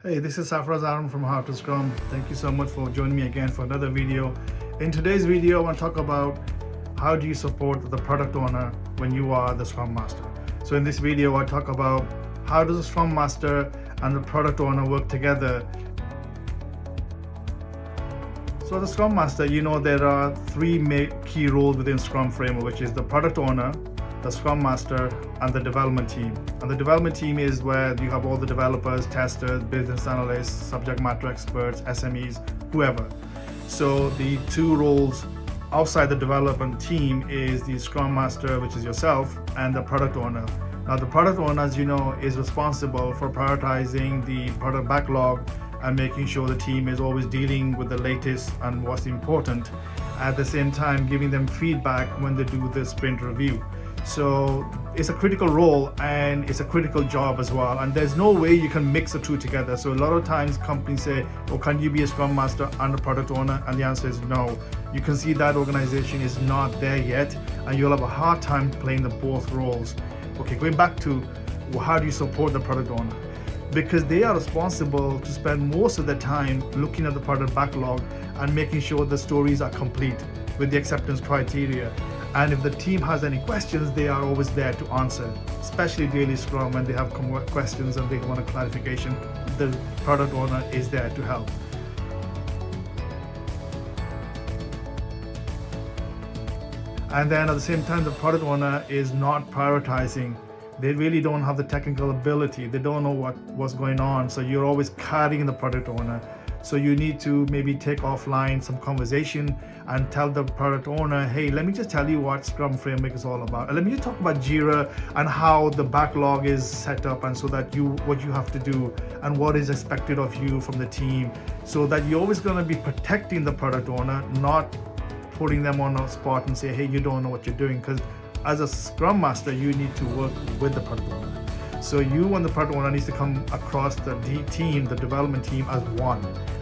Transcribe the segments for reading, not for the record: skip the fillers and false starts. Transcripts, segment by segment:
Hey, this is Safraz Aram from How to Scrum. Thank you so much for joining me again for another video. In today's video, I want to talk about how do you support the product owner when you are the Scrum Master. So in this video, I talk about how does the Scrum Master and the product owner work together. So the Scrum Master, there are three key roles within Scrum framework, which is the product owner, the Scrum Master, and the development team. And the development team is where you have all the developers, testers, business analysts, subject matter experts, SMEs, whoever. So the two roles outside the development team is the Scrum Master, which is yourself, and the product owner. Now the product owner, as you know, is responsible for prioritizing the product backlog and making sure the team is always dealing with the latest and what's important. At the same time, giving them feedback when they do the sprint review. So it's a critical role and it's a critical job as well, and there's no way you can mix the two together. So a lot of times companies say, oh, can you be a Scrum Master and a product owner? And the answer is no. You can see that organization is not there yet, and you'll have a hard time playing the both roles. Okay, going back to how do you support the product owner? Because they are responsible to spend most of their time looking at the product backlog and making sure the stories are complete with the acceptance criteria. And if the team has any questions, they are always there to answer, especially daily Scrum when they have questions and they want a clarification. The product owner is there to help. And then at the same time, the product owner is not prioritizing. They really don't have the technical ability. They don't know what's going on. So you're always carrying the product owner. So you need to maybe take offline some conversation and tell the product owner, hey, let me just tell you what Scrum Framework is all about. And let me just talk about Jira and how the backlog is set up, and so that what you have to do and what is expected of you from the team, so that you're always going to be protecting the product owner, not putting them on a spot and say, hey, you don't know what you're doing. Because as a Scrum Master, you need to work with the product owner. So you and the product owner needs to come across the team, the development team, as one.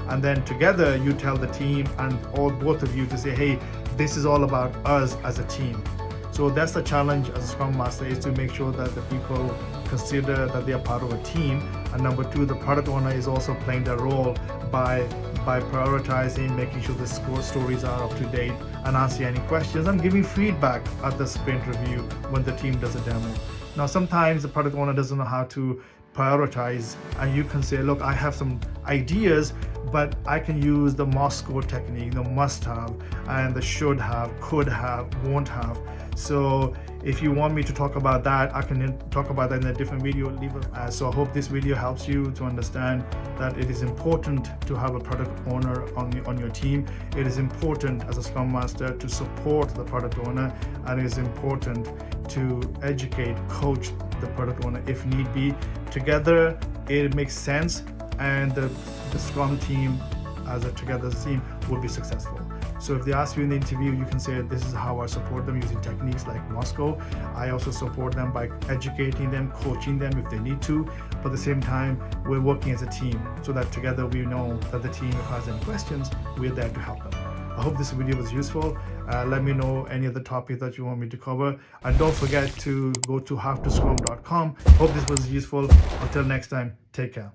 And then together you tell the team and both of you to say, hey, this is all about us as a team. So that's the challenge as a Scrum Master, is to make sure that the people consider that they are part of a team. And number two, the product owner is also playing their role by prioritizing, making sure the stories are up to date, and answering any questions and giving feedback at the sprint review when the team does a demo. Now, sometimes the product owner doesn't know how to prioritize, and you can say, look, I have some ideas, but I can use the Moscow technique, the must have, and the should have, could have, won't have. So if you want me to talk about that, I can talk about that in a different video. So I hope this video helps you to understand that it is important to have a product owner on your team. It is important as a Scrum Master to support the product owner, and it is important to educate, coach the product owner if need be. Together, it makes sense, and the Scrum team as a together team will be successful. So if they ask you in the interview, you can say, this is how I support them using techniques like Moscow. I also support them by educating them, coaching them if they need to. But at the same time, we're working as a team so that together we know that the team, if has any questions, we're there to help them. I hope this video was useful. Let me know any of the topics that you want me to cover. And don't forget to go to howtoscrum.com. Hope this was useful. Until next time, take care.